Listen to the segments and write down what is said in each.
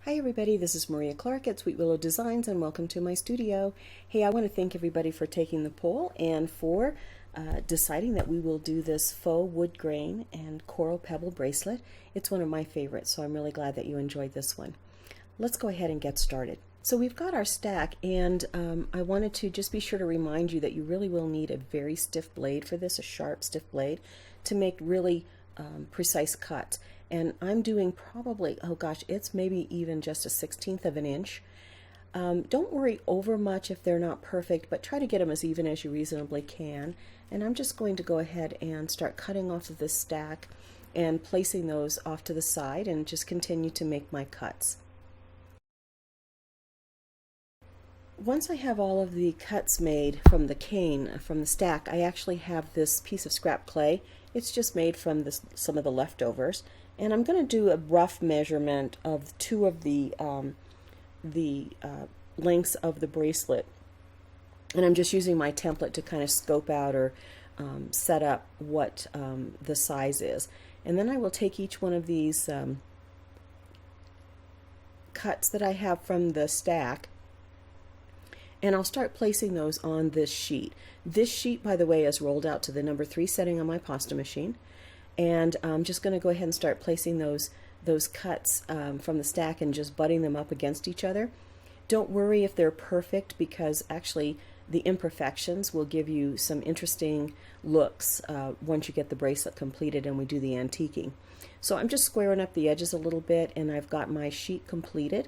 Hi everybody, this is Maria Clark at Sweet Willow Designs and welcome to my studio. Hey, I want to thank everybody for taking the poll and for deciding that we will do this faux wood grain and coral pebble bracelet. It's one of my favorites, so I'm really glad that you enjoyed this one. Let's go ahead and get started. So we've got our stack, and I wanted to just be sure to remind you that you really will need a very stiff blade for this, a sharp, stiff blade, to make really precise cuts. And I'm doing probably, oh gosh, it's maybe even just a 1/16 of an inch. Don't worry over much if they're not perfect, but try to get them as even as you reasonably can. And I'm just going to go ahead and start cutting off of this stack and placing those off to the side and just continue to make my cuts. Once I have all of the cuts made from the cane, from the stack, I actually have this piece of scrap clay. It's just made from some of the leftovers. And I'm going to do a rough measurement of two of the lengths of the bracelet. And I'm just using my template to kind of scope out or set up what the size is. And then I will take each one of these cuts that I have from the stack, and I'll start placing those on this sheet. This sheet, by the way, is rolled out to the number 3 setting on my pasta machine. And I'm just going to go ahead and start placing those cuts from the stack and just butting them up against each other. Don't worry if they're perfect, because actually the imperfections will give you some interesting looks once you get the bracelet completed and we do the antiquing. So I'm just squaring up the edges a little bit, and I've got my sheet completed.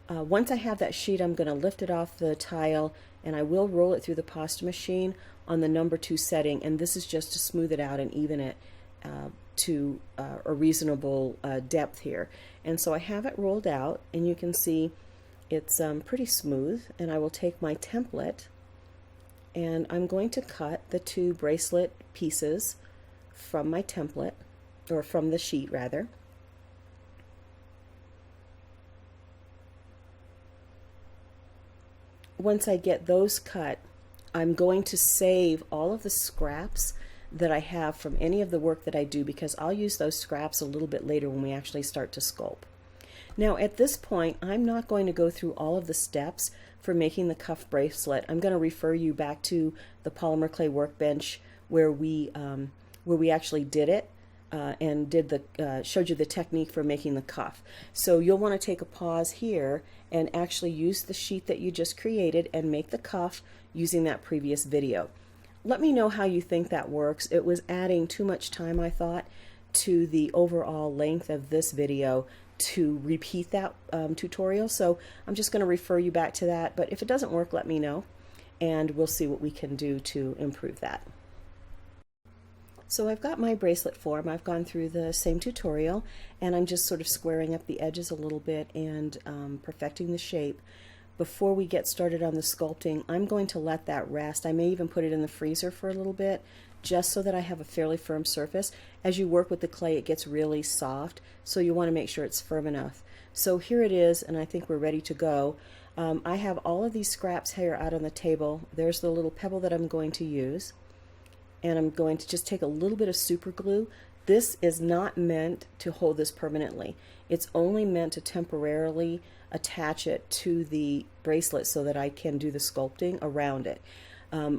Once I have that sheet, I'm going to lift it off the tile, and I will roll it through the pasta machine on the number 2 setting, and this is just to smooth it out and even it to a reasonable depth here. And so I have it rolled out, and you can see it's pretty smooth. And I will take my template, and I'm going to cut the 2 bracelet pieces from my template, or from the sheet rather. Once I get those cut, I'm going to save all of the scraps that I have from any of the work that I do, because I'll use those scraps a little bit later when we actually start to sculpt. Now at this point, I'm not going to go through all of the steps for making the cuff bracelet. I'm going to refer you back to the Polymer clay workbench where we actually did it and showed you the technique for making the cuff. So you'll want to take a pause here and actually use the sheet that you just created and make the cuff using that previous video. Let me know how you think that works. It was adding too much time, I thought, to the overall length of this video to repeat that tutorial. So I'm just going to refer you back to that. But if it doesn't work, let me know, and we'll see what we can do to improve that. So I've got my bracelet form. I've gone through the same tutorial, and I'm just sort of squaring up the edges a little bit and perfecting the shape. Before we get started on the sculpting, I'm going to let that rest. I may even put it in the freezer for a little bit, just so that I have a fairly firm surface. As you work with the clay, it gets really soft, so you want to make sure it's firm enough. So here it is, and I think we're ready to go. I have all of these scraps here out on the table. There's the little pebble that I'm going to use, and I'm going to just take a little bit of super glue. This is not meant to hold this permanently. It's only meant to temporarily attach it to the bracelet so that I can do the sculpting around it.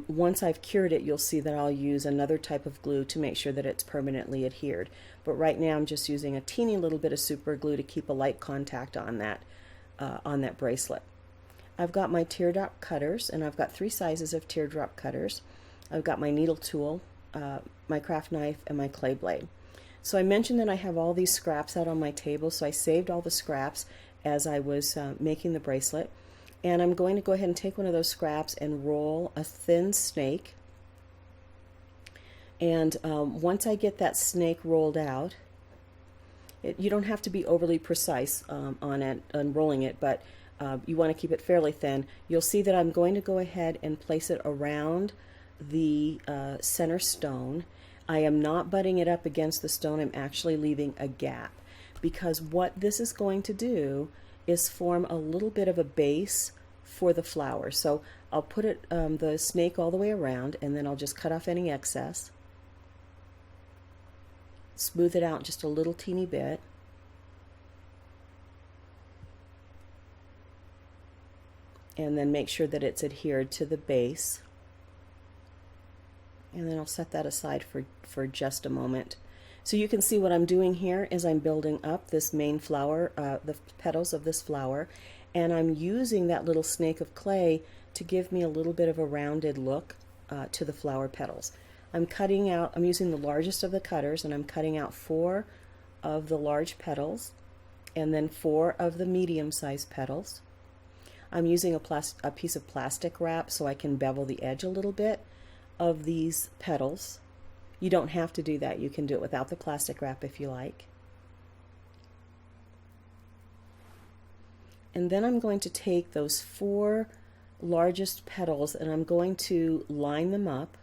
Once I've cured it, you'll see that I'll use another type of glue to make sure that it's permanently adhered. But right now I'm just using a teeny little bit of super glue to keep a light contact on that bracelet. I've got my teardrop cutters, and I've got 3 sizes of teardrop cutters. I've got my needle tool, my craft knife, and my clay blade. So I mentioned that I have all these scraps out on my table, so I saved all the scraps as I was making the bracelet. And I'm going to go ahead and take one of those scraps and roll a thin snake. And once I get that snake rolled out, you don't have to be overly precise on it, unrolling it, but you want to keep it fairly thin. You'll see that I'm going to go ahead and place it around the center stone. I am not butting it up against the stone. I'm actually leaving a gap, because what this is going to do is form a little bit of a base for the flower. So I'll put it the snake all the way around, and then I'll just cut off any excess, smooth it out just a little teeny bit, and then make sure that it's adhered to the base. And then I'll set that aside for just a moment. So you can see what I'm doing here is I'm building up this main flower, the petals of this flower, and I'm using that little snake of clay to give me a little bit of a rounded look to the flower petals. I'm cutting out, I'm using the largest of the cutters, and I'm cutting out 4 of the large petals and then 4 of the medium-sized petals. I'm using a piece of plastic wrap so I can bevel the edge a little bit of these petals. You don't have to do that. You can do it without the plastic wrap if you like. And then I'm going to take those 4 largest petals and I'm going to line them up.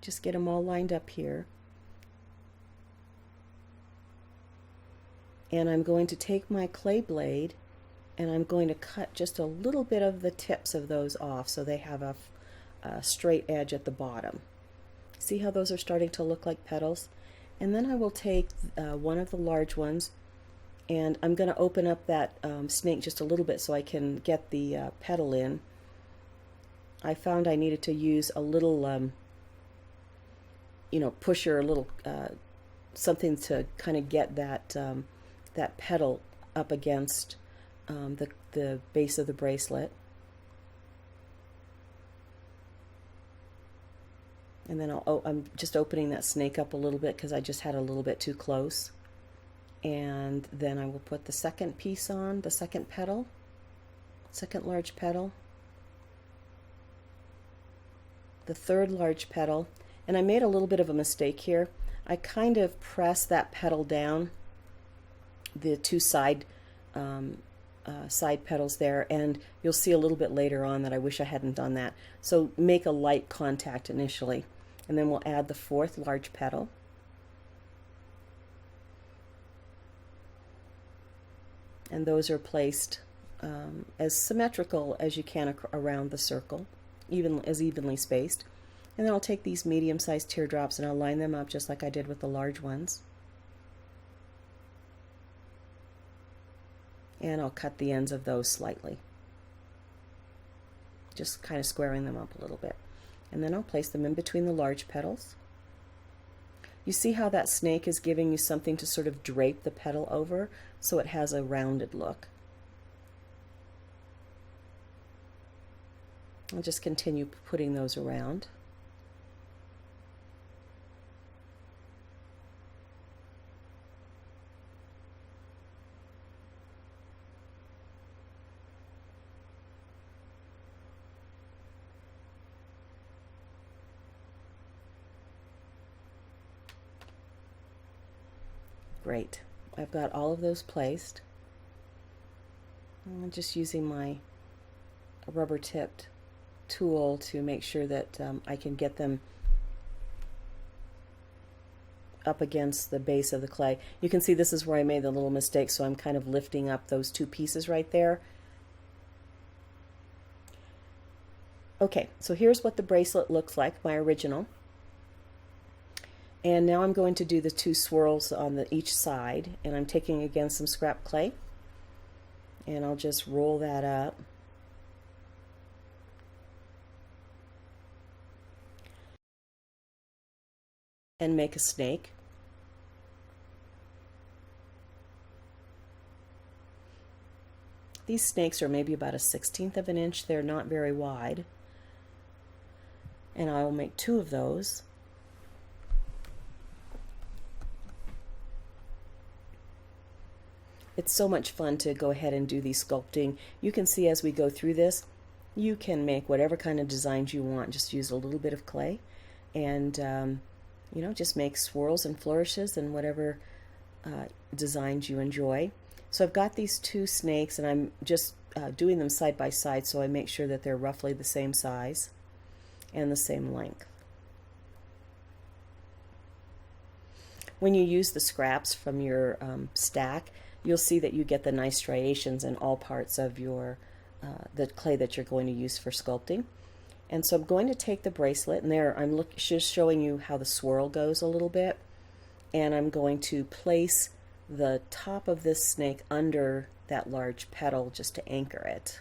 Just get them all lined up here. And I'm going to take my clay blade and I'm going to cut just a little bit of the tips of those off so they have a straight edge at the bottom. See how those are starting to look like petals? And then I will take one of the large ones and I'm going to open up that snake just a little bit so I can get the petal in. I found I needed to use a little pusher, a little something to kind of get that that petal up against the base of the bracelet. And then I'm just opening that snake up a little bit because I just had a little bit too close. And then I will put the second piece on, the second petal, second large petal, the third large petal. And I made a little bit of a mistake here. I kind of pressed that petal down, the 2 side petals there, and you'll see a little bit later on that I wish I hadn't done that. So make a light contact initially, and then we'll add the 4th large petal. And those are placed as symmetrical as you can around the circle, evenly spaced. And then I'll take these medium-sized teardrops and I'll line them up just like I did with the large ones. And I'll cut the ends of those slightly, just kind of squaring them up a little bit. And then I'll place them in between the large petals. You see how that snake is giving you something to sort of drape the petal over so it has a rounded look. I'll just continue putting those around. Great. I've got all of those placed. I'm just using my rubber tipped tool to make sure that I can get them up against the base of the clay. You can see this is where I made the little mistake, so I'm kind of lifting up those 2 pieces right there. Okay, so here's what the bracelet looks like, my original. And now I'm going to do the 2 swirls on each side, and I'm taking again some scrap clay, and I'll just roll that up. And make a snake. These snakes are maybe about 1/16 of an inch. They're not very wide. And I will make 2 of those. It's so much fun to go ahead and do these sculpting. You can see as we go through this, you can make whatever kind of designs you want. Just use a little bit of clay and just make swirls and flourishes and whatever designs you enjoy. So I've got these 2 snakes and I'm just doing them side by side so I make sure that they're roughly the same size and the same length. When you use the scraps from your stack, you'll see that you get the nice striations in all parts of your the clay that you're going to use for sculpting. And so I'm going to take the bracelet, and there I'm just showing you how the swirl goes a little bit, and I'm going to place the top of this snake under that large petal just to anchor it.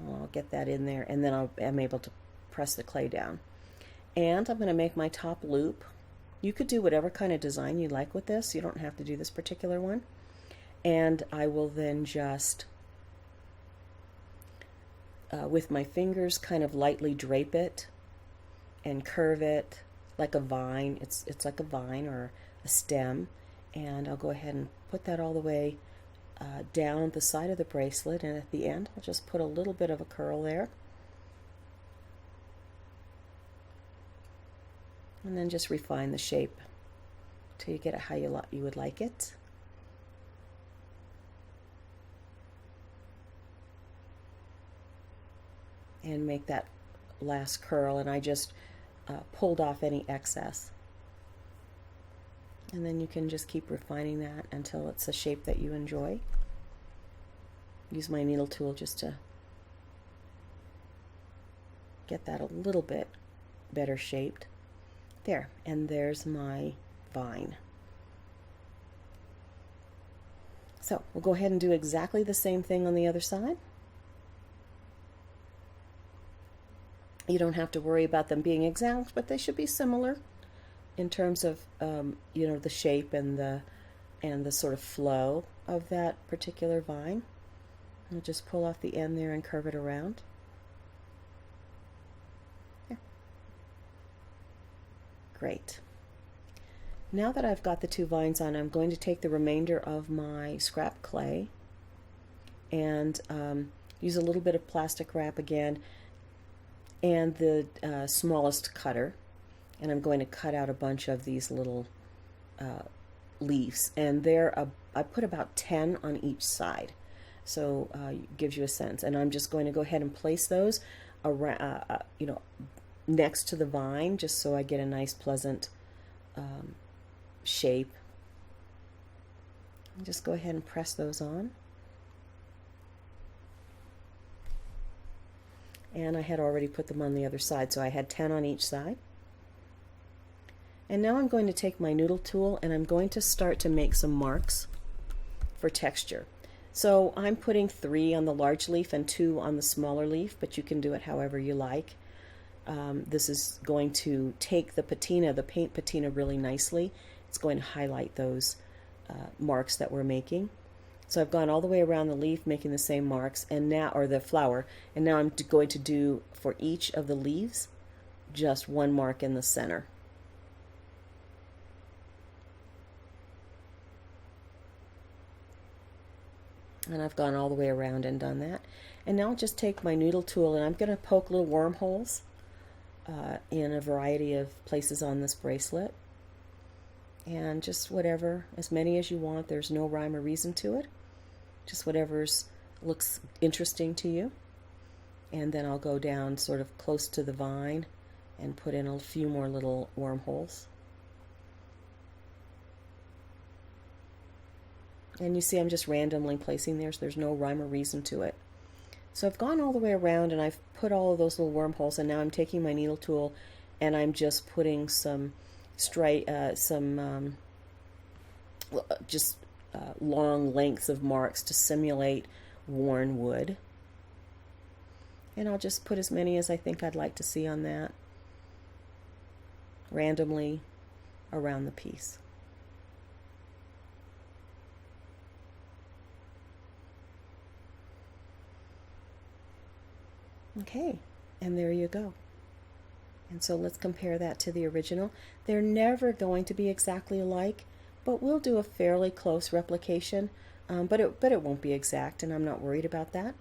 I'll get that in there, and then I'm able to press the clay down. And I'm going to make my top loop. You could do whatever kind of design you like with this. You don't have to do this particular one. And I will then just, with my fingers, kind of lightly drape it and curve it like a vine. It's like a vine or a stem. And I'll go ahead and put that all the way down the side of the bracelet, and at the end I'll just put a little bit of a curl there, and then just refine the shape till you get it how you would like it. And make that last curl, and I just pulled off any excess. And then you can just keep refining that until it's a shape that you enjoy. Use my needle tool just to get that a little bit better shaped. There, and there's my vine. So we'll go ahead and do exactly the same thing on the other side. You don't have to worry about them being exact, but they should be similar in terms of you know, the shape and the sort of flow of that particular vine. I'll just pull off the end there and curve it around. Yeah. Great. Now that I've got the two vines on, I'm going to take the remainder of my scrap clay and use a little bit of plastic wrap again and the smallest cutter, and I'm going to cut out a bunch of these little leaves, and I put about 10 on each side, so it gives you a sense. And I'm just going to go ahead and place those around, you know, next to the vine, just so I get a nice pleasant shape. And just go ahead and press those on. And I had already put them on the other side, so I had 10 on each side. And now I'm going to take my noodle tool and I'm going to start to make some marks for texture. So I'm putting 3 on the large leaf and 2 on the smaller leaf, but you can do it however you like. This is going to take the patina, the paint patina, really nicely. It's going to highlight those marks that we're making. So I've gone all the way around the leaf making the same marks, and now, or the flower, and now I'm going to do for each of the leaves just one mark in the center. And I've gone all the way around and done that. And now I'll just take my noodle tool and I'm going to poke little wormholes in a variety of places on this bracelet. And just whatever, as many as you want. There's no rhyme or reason to it. Just whatever's looks interesting to you. And then I'll go down sort of close to the vine and put in a few more little wormholes. And you see I'm just randomly placing there, so there's no rhyme or reason to it. So I've gone all the way around and I've put all of those little wormholes, and now I'm taking my needle tool and I'm just putting some long lengths of marks to simulate worn wood. And I'll just put as many as I think I'd like to see on that, randomly around the piece. Okay, and there you go. And so let's compare that to the original. They're never going to be exactly alike, but we'll do a fairly close replication, but it won't be exact, and I'm not worried about that.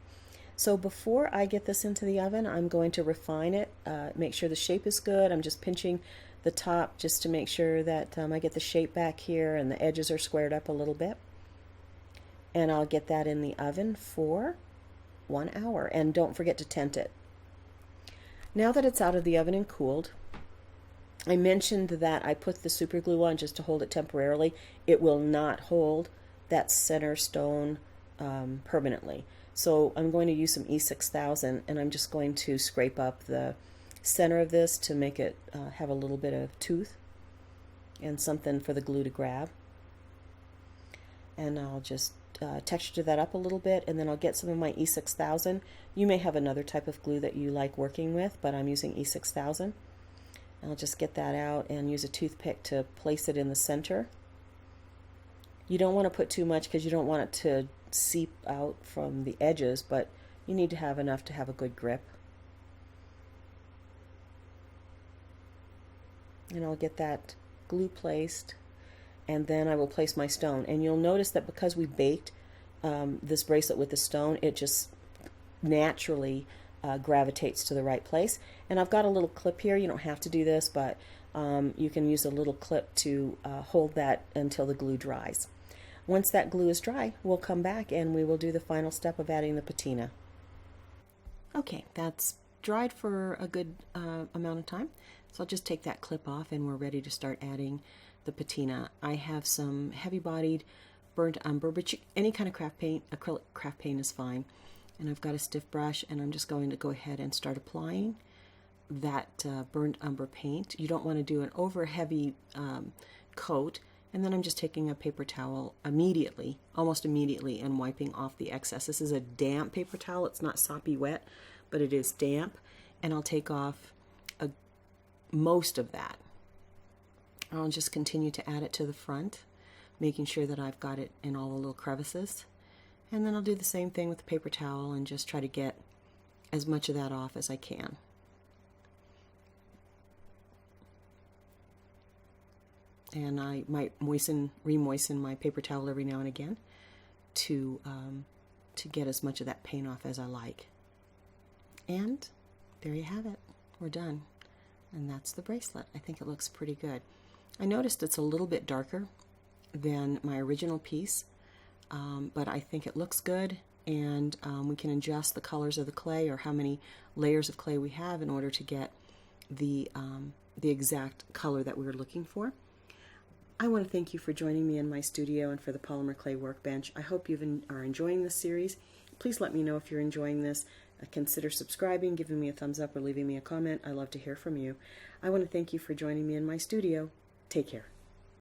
So before I get this into the oven, I'm going to refine it, make sure the shape is good. I'm just pinching the top just to make sure that I get the shape back here and the edges are squared up a little bit. And I'll get that in the oven for 1 hour, and don't forget to tent it. Now that it's out of the oven and cooled, I mentioned that I put the super glue on just to hold it temporarily. It will not hold that center stone permanently. So I'm going to use some E6000, and I'm just going to scrape up the center of this to make it have a little bit of tooth and something for the glue to grab. And I'll just texture that up a little bit, and then I'll get some of my E6000. You may have another type of glue that you like working with, but I'm using E6000. I'll just get that out and use a toothpick to place it in the center. You don't want to put too much because you don't want it to seep out from the edges, but you need to have enough to have a good grip. And I'll get that glue placed, and then I will place my stone. And you'll notice that because we baked this bracelet with the stone, it just naturally gravitates to the right place. And I've got a little clip here. You don't have to do this, but you can use a little clip to hold that until the glue dries. Once that glue is dry, we'll come back and we will do the final step of adding the patina. Okay, that's dried for a good amount of time. So I'll just take that clip off and we're ready to start adding the patina. I have some heavy-bodied burnt umber, but any kind of craft paint, acrylic craft paint is fine. And I've got a stiff brush, and I'm just going to go ahead and start applying that burnt umber paint. You don't want to do an over heavy coat. And then I'm just taking a paper towel immediately, almost immediately, and wiping off the excess. This is a damp paper towel. It's not soppy wet, but it is damp. And I'll take off most of that. I'll just continue to add it to the front, making sure that I've got it in all the little crevices. And then I'll do the same thing with the paper towel and just try to get as much of that off as I can. And I might re-moisten my paper towel every now and again to get as much of that paint off as I like. And there you have it. We're done. And that's the bracelet. I think it looks pretty good. I noticed it's a little bit darker than my original piece, but I think it looks good, and we can adjust the colors of the clay or how many layers of clay we have in order to get the exact color that we were looking for. I want to thank you for joining me in my studio and for the Polymer Clay Workbench. I hope you are enjoying this series. Please let me know if you're enjoying this. Consider subscribing, giving me a thumbs up, or leaving me a comment. I love to hear from you. I want to thank you for joining me in my studio. Take care.